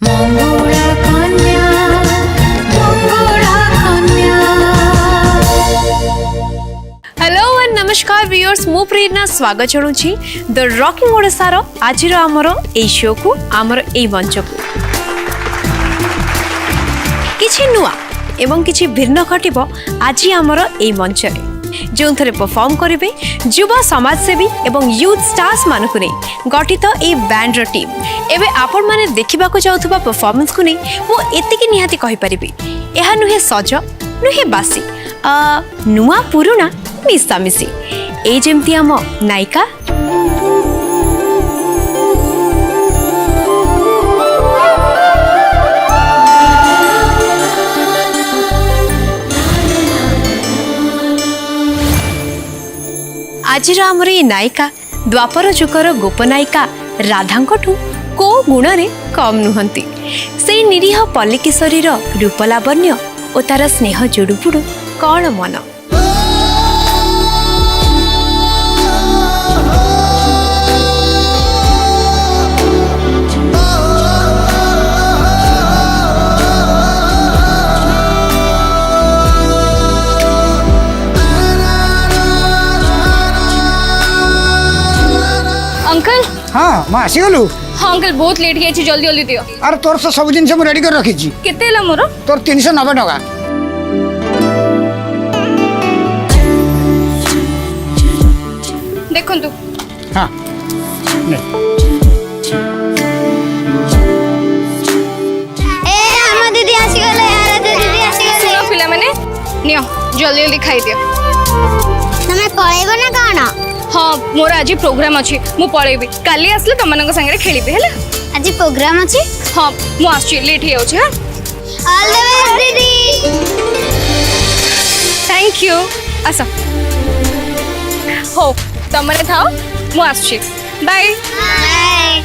मंगुड़ा कन्या मंगुड़ा कन्या। Hello and नमस्कार व्यूअर्स, मु प्रेरणा स्वागत जणुछि द रॉकिंग ओडिसार आजिर आमर ए शो को आमर ए मंच को किछि नुआ एवं किछि भिन्न घटिबो आज आमर ए मंच रे जो थे परफॉर्म करेंगे युवा समाजसेवी एवं यूथ स्टार्स मानक नहीं गठित ए बैंड टीम। एवं आपण माने देखा जाऊा परफॉर्मेंस को नहीं मुझे निहाती कहीपरि यह नुहे सज नुहे बासी नुआ पुराणा मिशामिशी ए जेमती आम नायिका आजिर आमर ये नायिका द्वापर जुगर गोपनायिका राधांकठू को गुण रे कम नुहंती। से निरीह पल्लिकेशरीर रूपलावण्य और तार स्नेह जुड़ुपुड़ु कौन मन। अंकल हाँ माँ आसीगलु। हाँ अंकल बहुत लेट गई जल्दी जल्दी दियो। अरे तोर तो सब जिन रेडी कर रखी केते ला मोर तोर 390 टका। देखो तू हाँ ने ए हम दीदी आसी गले यार दीदी आसी गले सुनो पिला माने नियो जल्दी जल्दी खाई दियो। तमे पळेबो ना काना। हाँ मोर आज प्रोग्राम अच्छी मु पळेबी काली आसले तुम मानक संगे खेलिबे हैला। आज प्रोग्राम अछि। हाँ मु आछी लेट हे होछ। हां ऑल द बेस्ट दीदी। थैंक यू आसा हो तुम माने थाओ मु आछी बाय बाय।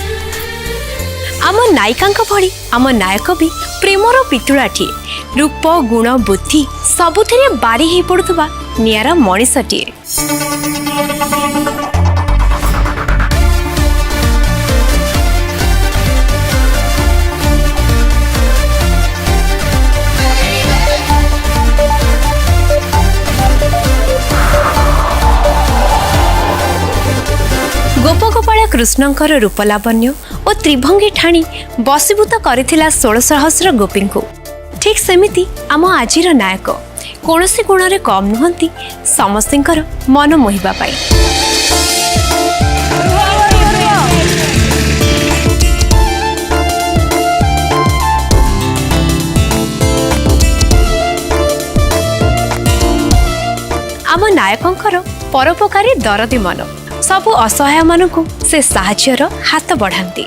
आम नायिका भली आम नायक भी प्रेमर पितुଳାଟିଏ रूप गुण बुद्धि सबुथिरे बारी हे पड़ुथबा नियारा मଣିଷଟିଏ। गोपगोपाल कृष्णंकर रूपलावण्य और त्रिभंगी ठाणी बसीभूत करथिला 16 गोपी को ठीक सेमिति आम आजिर नायक कौनसी गुण रे कम नुहंती समस्तिंकर मन मोहिबा पाई। आम नायकंकर परोपकारी दरदी मन सबु असहाय मानकु से साहाय्यर हाथ बढ़ाती।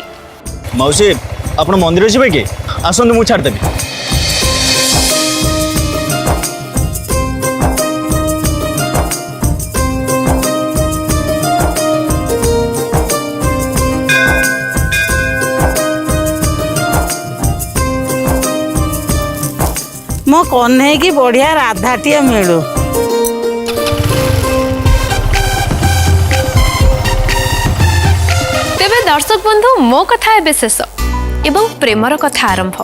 मौसी आपण मंदिर ଯିବେ କି आसंतु मु छाड़ देबी। मो कन्हे की बढ़िया राधाटिए मिलू। तेबे दर्शक बंधु मो कथा एबे शेष एवं प्रेमर कथा आरंभ।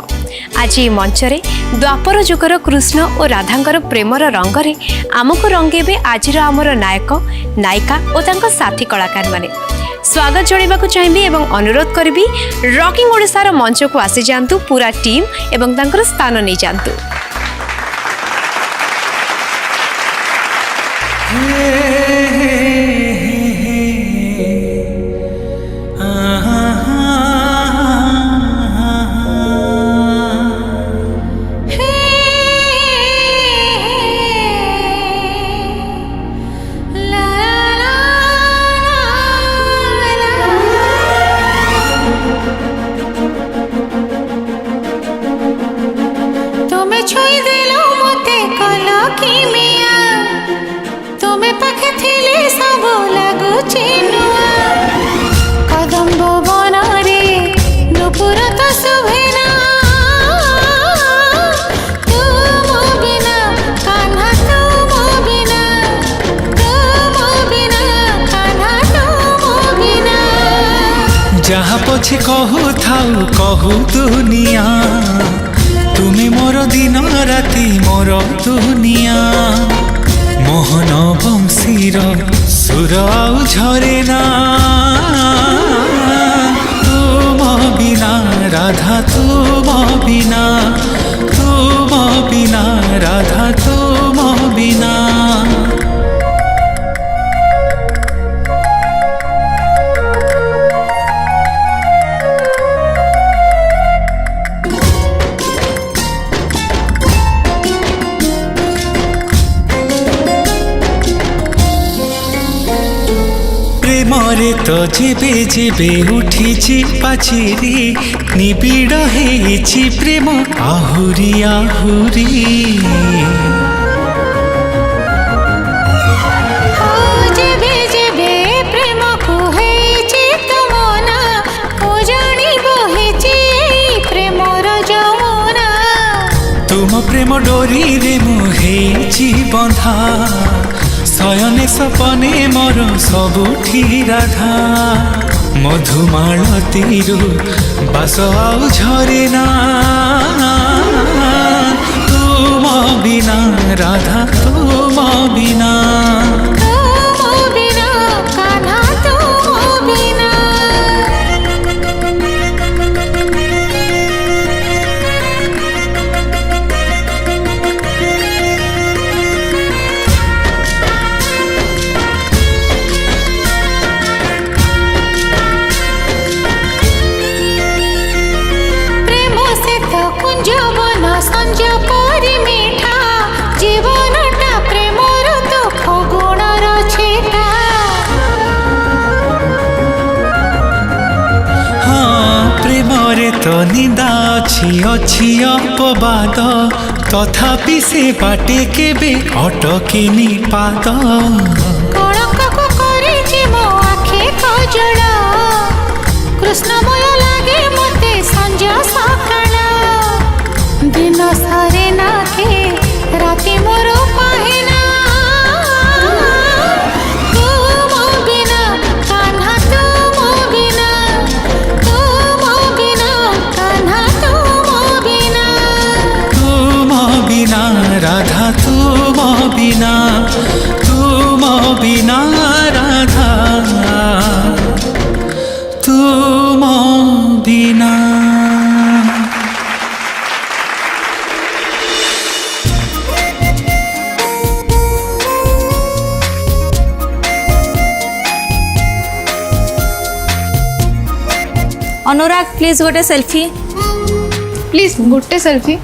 आज ये मंचरे द्वापर जुगर कृष्ण और राधांकर प्रेमर रंगरे आमको रंगेबे आजिर आमर नायक नायिका और तांको साथी कलाकार माने। स्वागत जणाइबाकु चाहिबी एवं अनुरोध करबी रॉकिंग ओडिसार मंच को आसी जांतु पूरा टीम एवं तांकर स्थान नै जांतु। तुम्हें छुई देलो मते कलो की मिया तुम्हें पाखे थिले सब लागु चिनुआ कदम्ब बन रे नुपुर तो सुभेना तुम बिना कान्हा तुम बिना कान्हा तुम बिना जहाँ पछे कहू थाऊ कहू दुनिया तुमे मोर दिन राति मोर दुनिया मोहन बंशीर सुर आउ झरे ना तुम बिना राधा तुम बिना राधा तुम बिना प्रेमरे तो जेबे जेबे उठिछि पाचिरी निबिड़ हेछि प्रेम आहुरी आहुरी जेबे जेबे प्रेम को हेछि तमना ओ जानी बहेछि प्रेमर जमुना तुम प्रेम डोरी रे मुहेछि बंधा शयने सपने मोर सबुठी राधा मधुमालतीरु बास आउ झरे ना तुम बिना राधा तुम बिना तुम बिना कान्हा तुम बिना प्रेम से तो कुंजवन संज परि मीठा जीवनटा प्रेमर दुख गुणर छेटा हाँ प्रेमरे तो निंदा अछि अछि अपवाद तथापि से बाटे केबे अटकेनी पाद कणकକୁ କରିଛି ମୋ ଆଖି କଜଳ କୃଷ୍ଣମୟ ଲାଗେ ମୋତେ ସଞ୍ଜ ସକାଳ ଦିନ ସରେ ନା କି ରାତି ମୋର ପାହେନା ତୁମ ବିନା କାହ୍ନା ତୁମ ବିନା କାହ୍ନା ତୁମ ବିନା तुम बिना राधा तुम बिना राधा तुम बिना अनुराग प्लीज गोटे सेल्फी प्लीज गोटे सेल्फी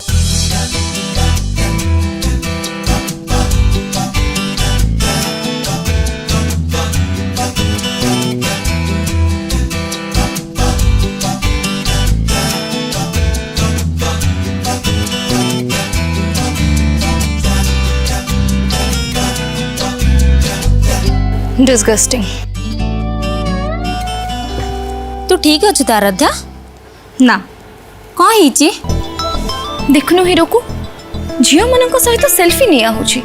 डिस्गस्टिंग तू ठीक अच्छु तो आराध्या ना कौन ही देखुनु हीरो को झील मान सहित सेल्फी निया होछि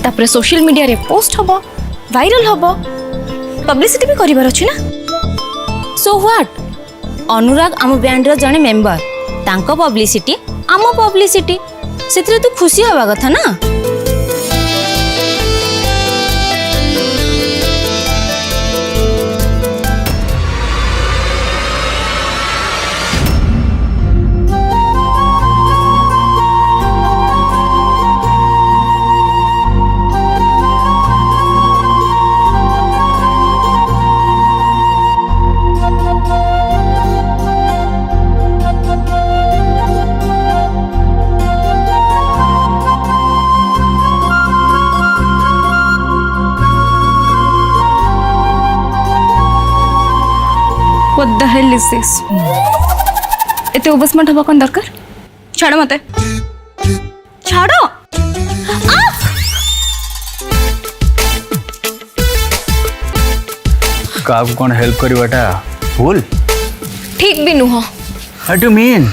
तापर सोशल मीडिया रे पोस्ट हबो वायरल हबो पब्लिसिटी भी करिवार अछि ना सो व्हाट अनुराग आम बैंड रो जने मेंबर तांको पब्लिसिटी आम पब्लिसिटी सेतिरे तू खुशी हवा कथा ना What the hell is this? एते ओबसमेंट हवा कौन दरकार छाड़ मते छाड़ो का कौन हेल्प करवाटा भूल ठीक भी नुह what do mean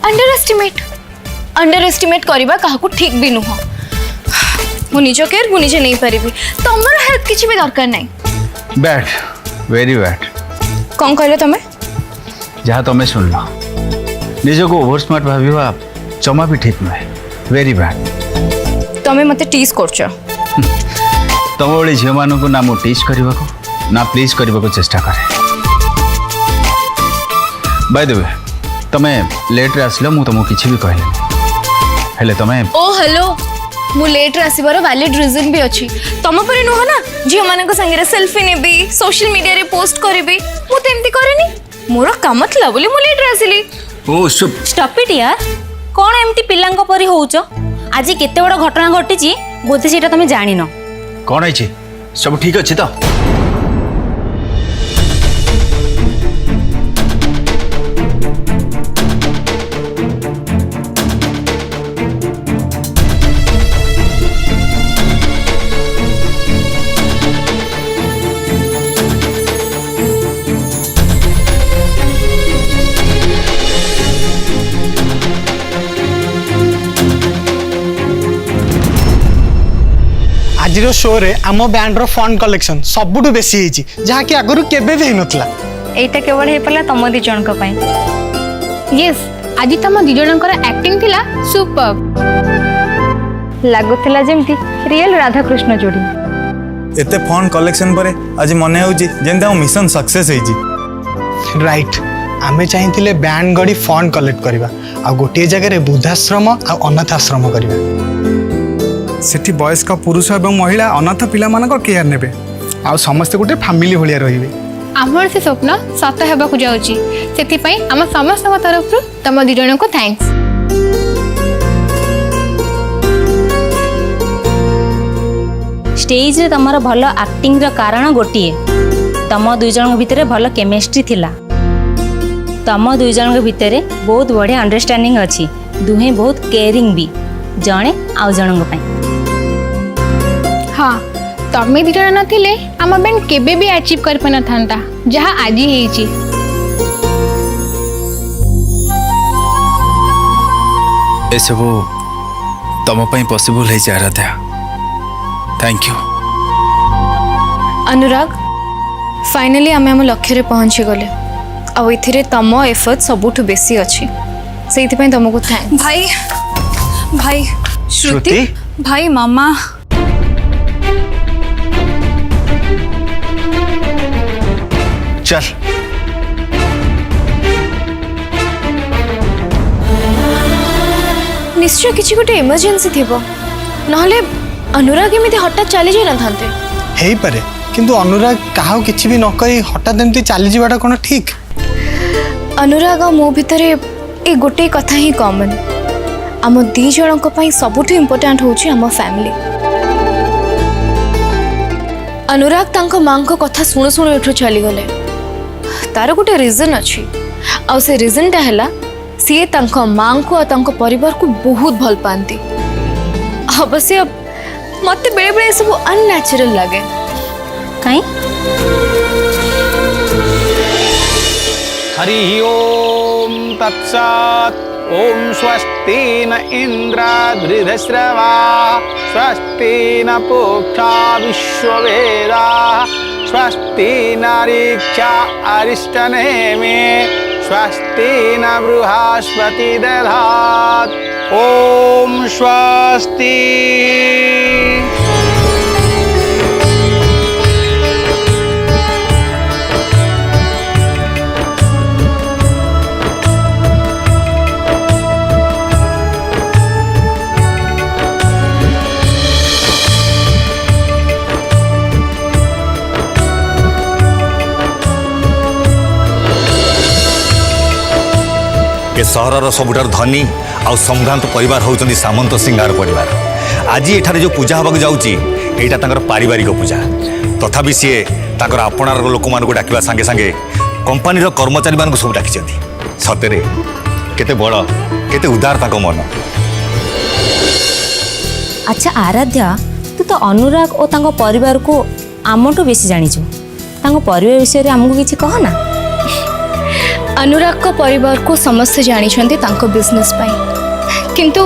underestimate करबा काहाकू ठीक भी नुह मु निजो केयर मु निजे नहीं पारिबी तमर हेल्प किछि भी दरकार नहीं बैड वेरी बैड कौन कहले तमे जहाँ तुम्हें शुणल निज को ओवर स्मार्ट भाविबा जमा भी ठीक नुहे वेरी बैड तमें मते टीज करछ तुम भाई झील मान ना मु टीच करने को ना प्लीज करने को चेष्टा करे बाय द वे तुम्हें लेट रे आसिल मु तुमको किसी भी कहले हेले तुम्हें ओ हेलो मु लेट रे आसीबार वैलिड रीजन भी अच्छी तुम पर नुह ना झील मान संगे सेल्फी नेबी सोशल मीडिया रे पोस्ट करेबी मु तो एमती करेनी मोर काम थला बोली मु लेट रे आसिली ओ शुभ स्टॉप इट यार कौन एमती पिलांक परी होउछ आज केते बड़ घटना घटिची बोधे सेटा तमे जानि न कौन है सब ठीक अच्छे तो आज शो रे आम बैंड रो फंड कलेक्शन सबुठु बेसी होईची जहाँकि आगुरी केबे भी नथला एटा केवल हे पला तम दी जणक पई यस आज तुम दी जनकर एक्टिंग थिला सुपर लागुथिला जेमती रियल राधा कृष्ण जोड़ी एते फंड कलेक्शन पर आज मन होची जेंता मिशन सक्सेस होईची राइट आमे चाहिए बैंड गड़ी फंड कलेक्ट करवा आ गोटे जगह वृद्धाश्रम आ अनाथ आश्रम करवा सेठी वयस्क पुरुष एवं महिला अनाथ पिला मानक केयर नेबे आ समस्ते गोटे फैमिली भलिया रहिबे आमर से स्वप्न सत हेबाकु जाउची सेति पई आम समस्त तरफ तुम दी जन को थैंक्स स्टेज रे तमर भल एक्टिंग रो कारण गोटिए तम दुई जन भितर भल केमिस्ट्री थिला तम दुई जन भितर बहुत बढ़िया अंडरस्टैंडिंग अच्छी दुहे बहुत केयरिंग भी जणे आउ जनक पई हाँ तमें दी जन नथिले आम बैंड केबे भी अचीव कर पाना थांता जहाँ आज ही ए सब तम पई पॉसिबल है Aaradhya thank you Anurag finally आम आम लक्ष्य रे पहुंची गले आ एथिरे तम एफर्ट सबुठु बेसी अच्छी सेति पई तुमको थैंक्स भाई भाई श्रुति भाई मामा चल निश्चय किसी गोटे इमरजेंसी थिबो नहले अनुराग एमिति हठात चली जाई न थांते हेई पारे किंतु अनुराग काहा किछि भी न कहि हठात एमती चली जीवाटा कोन ठीक अनुराग मो भितरे ए गोटे कथा ही कॉमन आम दी जनक पई सबुठु इम्पोर्टेंट होची आम फैमिली अनुराग तांको मां को कथा सुन सुन एठु चली गले तार गोटे रीजन अच्छी आ से रीजनटा हैला सीए तांको मां को आ तांको परिवार को बहुत भल पाती अवश्य मत बेले बेले सब अननेचुरल लगे कहीं हरि ओम तत्सत् ओम स्वस्ति न इंद्राद्रिधश्रवा स्वस्ति न पूषा विश्ववेदा स्वस्ति न ऋक्षा अरिष्टनेमि स्वस्ति न बृहस्पति दधात् ओम स्वस्ति। ए सहरर सबुठार धनी आउ सम्भ्रांत परिवार होउचंदी सामंत सिंगार परिवार आज एठारे जो पूजा हबाक जाउची एटा तांकर पारिवारिक पूजा तथापि सी तांकर आपणार लोक मानक डाकिबा संगे संगे कंपनीर कर्मचारी मानक सब डाकिचंदी सतेरे केते बड़ केते उदार तांको मन। अच्छा आराध्या तू तो अनुराग और तांको परिवार को आमटू बेसी जानिଛୁ तांको परिवार विषय रे हमको किछि कह ना। अनुराग को परिवार को समस्ते जानी तांको बिजनेस पाई किंतु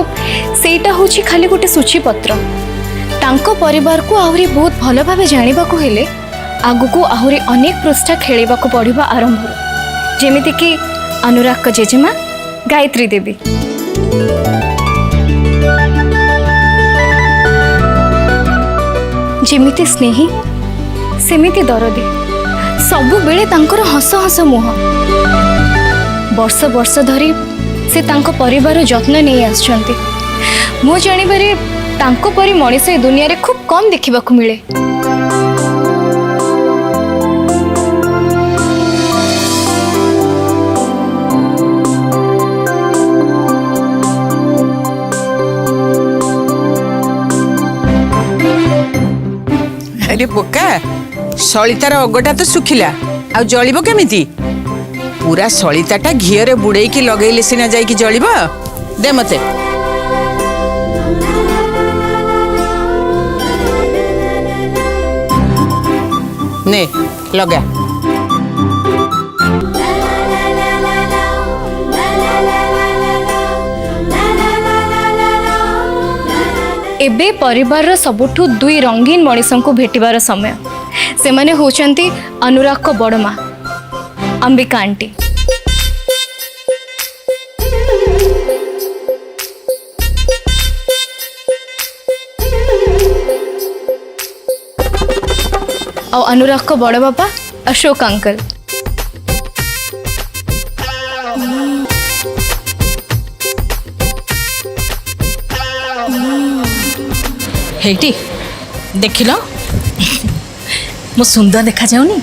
सेटा होची खाली गोटे सूचीपत्र तांको परिवार को आहुरी बहुत भल भाव जानिबा को हेले आगु को आहुरी अनेक पृष्ठा खेलिबा को पड़िबा आरंभ जेमिति कि अनुराग को जेजेमा गायत्री देवी। जेमिति स्नेही सेमिति दरदी, सबु बेले तांकर हस हस मुह। वर्ष वर्ष धरी से तांको परिवार जत्न नहीं आछंती। मो जानिबारे तांको परी मनीष ए दुनिया रे खूब कम देखिबा को मिले। अरे बोका सलितार अगटा तो सुखिला आ जलिब केमिति पूरा सलिताटा घीरे बुड़ेकी लगेले सिना जाइकी जलिब दे मते ने लगा एबे परिवार सबुठु दुई रंगीन मनीषों को भेटिबार समय से माने होचंती अनुराग को बड़ माँ अंबिका आंटी। और अनुराग को बड़ बापा अशोक अंकल। हेटी देखिल मो सुंदर देखा जाऊनी?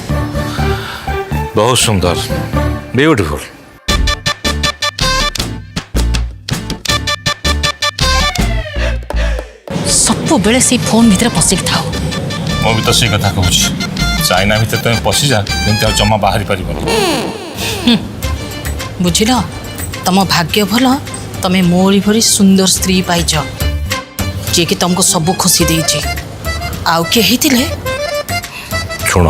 बहुत सुंदर, ब्यूटीफुल। सब बेले से फोन भीतर पशिक था। मैं भी तो से कथा कहूँ चाइना भीतर तुम पशि जा जमी जमा बाहरी पार। बुझिल तम भाग्य भल तमे मोरी भरी सुंदर स्त्री पाइज जे कि तुमको सब खुशी देइछि। आउ के हेतिले शुण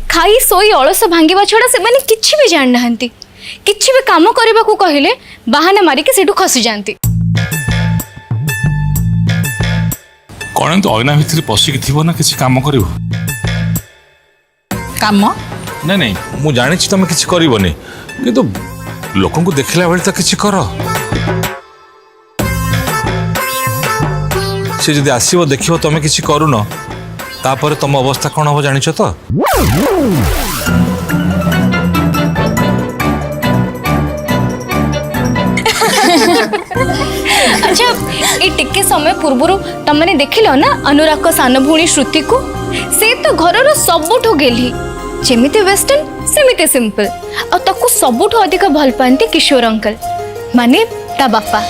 खाई सोई अलस भांगिबा छड़ा से माने किछि भी जान नहंती। किछि भी काम करबा को कहिले बहाना मारी के सेठू खसी जानती। कौन तो अयना भितर पशिकी थी ना किसी काम कर काम नहीं नहीं मु जानी तुम किसी करनी कि लोक देखला बेले तो किसी कर सी जब आसो देख तुम किसी करुन तापर तुम अवस्था कौन हम जान तो अच्छा ये टिके समय पूर्व तमने देखिल ना अनुराग को सान भूणी श्रुति को से तो घर सबुठु गेली जेमिति वेस्टर्न सेमिति सिंपल और ताकू सबुठु अधिक भल पाती किशोर अंकल माने ता बापा।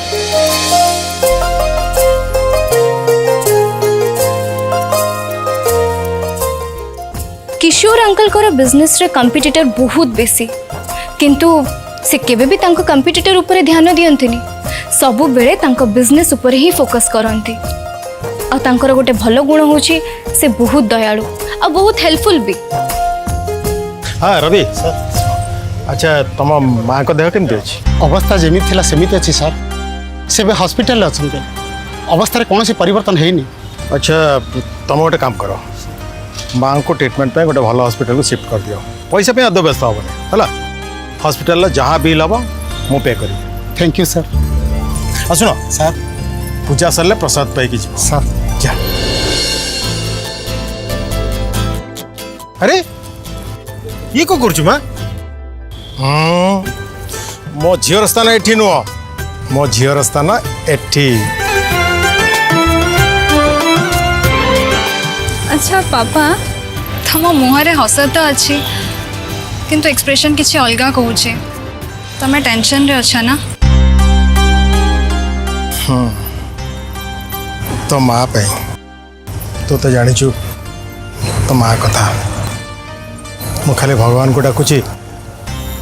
किशोर अंकल को बिजनेस रे कंपटीटर बहुत बेसी किंतु से केबे भी तांको कंपटीटर ऊपर ध्यान दियंतिनी सबु बेले तांको बिजनेस ऊपर ही फोकस करंती। और तांकर गोटे भल गुण होची से बहुत दयालु और बहुत हेल्पफुल भी। हाँ रवि सर अच्छा तुम माँ को देह केमती अच्छी? अवस्था जमी थिला सेमिति अछि सर से बे हॉस्पिटल अछंते अवस्था कौन सी परिवर्तन हैनी। अच्छा तुम गोटे काम कर माँ को ट्रीटमेंट पे गोटे भल हॉस्पिटल को शिफ्ट कर दियो पैसा पे अद व्यस्त हेनी है हॉस्पिटल जहाँ बिल हम मु पे करी। Thank you sir. सुनो सर पूजा सरले प्रसाद पाई सर जा। अरे ये को करूँ माँ मो झीर स्थान एठी नुह मो झीर स्थान एठी। अच्छा पापा तम मुहरे हस तो अच्छी किंतु एक्सप्रेशन किसी अलग कहूचे तमें टेंशन रे अच्छा ना? तो माँ पे तो जाचु तो माँ कथा मु खाली भगवान को डाकुची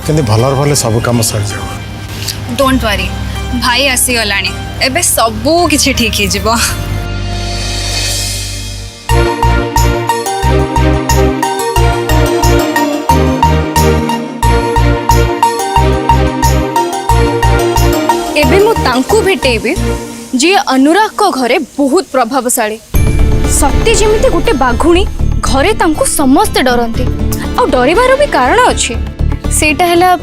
कि भलर भले सब कम सर जाओ। डोंट वरी भाई आसीगला एबे सबू किछि ठीक ही जिवो। एबे मु तांकु भेटेबी जी अनुराग को घरे बहुत प्रभावशाली सत्य जेमिति गोटे बाघुणी घरे तांकु समस्ते डरंती आ डरिबार भी कारण अछि सेटा हैला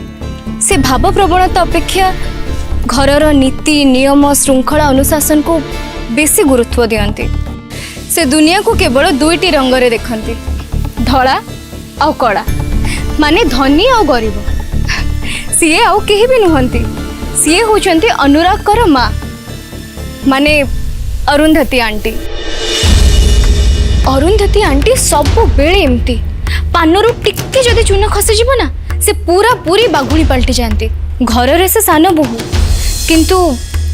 से भाव प्रवणता अपेक्षा घरर नीति नियम श्रृंखला अनुशासन को बेसी गुरुत्व दियंती से दुनिया को केवल दुईटी रंगरे देखंती धला आ कड़ा माने धनी आ गरीब सीए आउ केही भी नुहंती सीए होचंती अनुराग कर माँ माने अरुंधति आंटी सब बेले एमती पानरु टिके जदि चून खसी जीव ना से पूरा पूरी बाघुणी पलटि जाती घर रे से सान बहु किंतु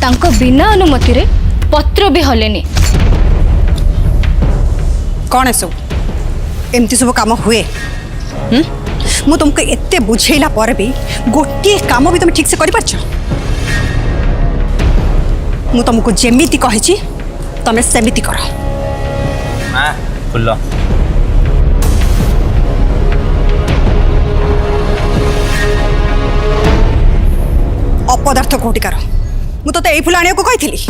तांको बिना अनुमति रे पत्र भी हलेनी कौन सब एमती सब काम हुए मु तुमको एते बुझेला पर भी गोटे काम भी तुम ठीक से कर पारछ मु तुमको जेमिति कहिछि तमे सेमिति कर हां फुल्लो अपदार्थ कोटिकार मु तो एई फुल आनिया को कहिथिली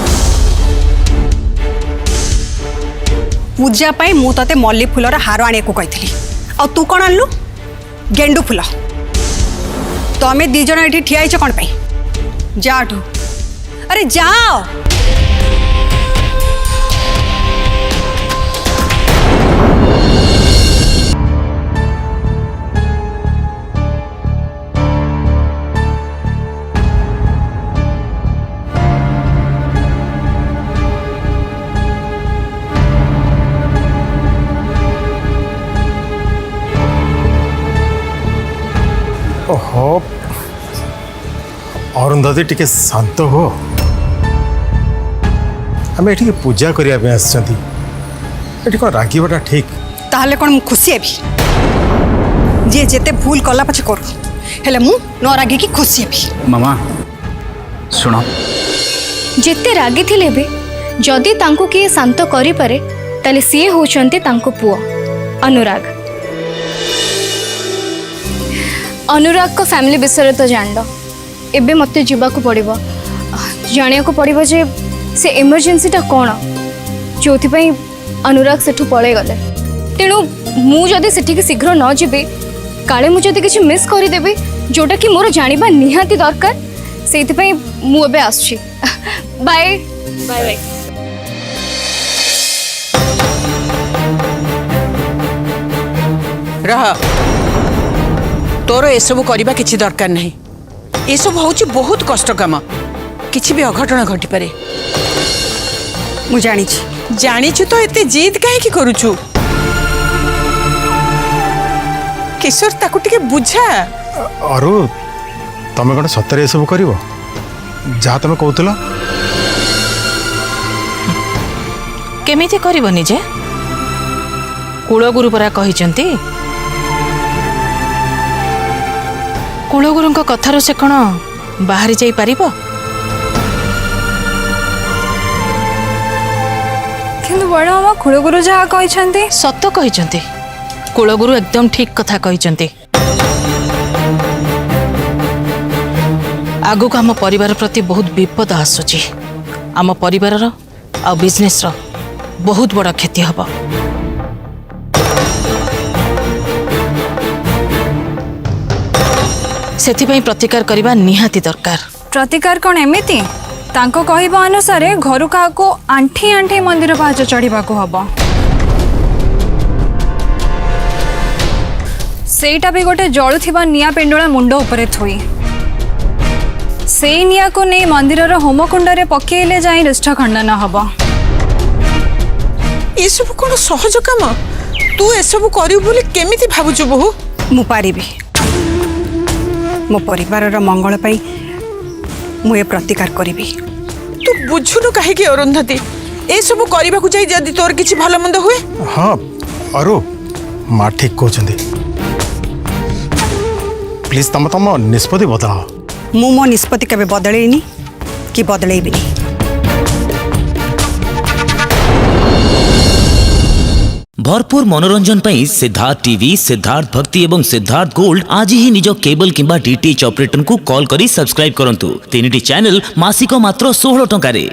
पूजा पाई मु तते मल्ली फुलर हार आनिया को कहिथिली आ तू कोन आनलु गेंडू फुल तमे दी जण एठी ठिया आइछ कोन पाई जाठू अरे जाओ ओहो अरुंधति टिके शांत हो आम ये पूजा करने आसछंती कौन रागीबाटा ठीक ताहले कौन मु खुशी हेबी जे जेते भूल कला पछे करू हेले मु न रागी की खुशी हेबी मामा सुनो जेते रागी थिले भी जदि तांको किए शांत करि पारे ताले सिए होचंती तांको पुओ अनुराग अनुराग को फैमिली विषय तो जान लो एबे मते जीवा को पड़िबो जानिया को पड़िबो जे से इमरजेंसीटा कौन जो अनुराग सेठू पड़े गले तेणु मु जदि सेठी शीघ्र न जीबी काले मु जदि किछि मिस करिदेबी जोटा कि मोर जानिबा निहाती दरकार सेइथिपई मु एबे आछी बाय बाय बाय रह तोर एसबू करबा किछि दरकार नहीं एसबू होछि बहुत कष्ट काम किछि भी अघटन घटी पारे मु जानी जानिछु तो एते जिद काहे की करूछु किशोर ताकू टिके बुझा अरु तमे कौन सतरे सब कर जहाँ तुम कहूल केमिति करबनी जे कुलगुरु परा कहिचंती कुलगुरुंक कथार से कौन बाहरी जाई पारिबो किंतु बड़ मामा कुलगुरु जहाँ कहिचंती सत कहिचंती कुलगुरु एकदम ठीक कथा कहिचंती आगु को आम परिवार प्रति बहुत विपद आसुची आम परिवार आ बिजनेस रो बहुत बड़ा क्षति हबो सेथिपई प्रतिकार करबा निहाती दरकार प्रतिकार कौन एमिति तांको कहबा अनुसार घर का आंठी आंठी मंदिर पाहाच चढ़ा हम सेटा भी गोटे जलुवा निया पेंडुला मुंड उपरे थोई से निया को नहीं मंदिर होमकुंड रे पकेले जाई रिष्ठ खंडन हम ये सब कौन सहज काम तू एसबू करू बोली केमिति भाबुछु बहु मु पारिबी मो परिवार मंगल पाई मु ए प्रतिकार करिबी तू बुझुनु काहे कि अरुंधति ए सब करबा को जाई जदी तोर किछि भलो मंद हुए हाँ अरु माँ ठीक कहते प्लीज तुम तुम निष्पत्ति बदलाओ मु मो निष्पत्ति केबे बदलेनी कि बदलेबिनी भरपूर मनोरंजन ପାଇଁ सिद्धार्थ टीवी, सिद्धार्थ भक्ति एवं सिद्धार्थ गोल्ड आज ही निज केबल किंबा डीटीएच ऑपरेटर को कॉल करी सब्सक्राइब करंतु। 3टी चैनल मासिक मात्र 16 टंका रे।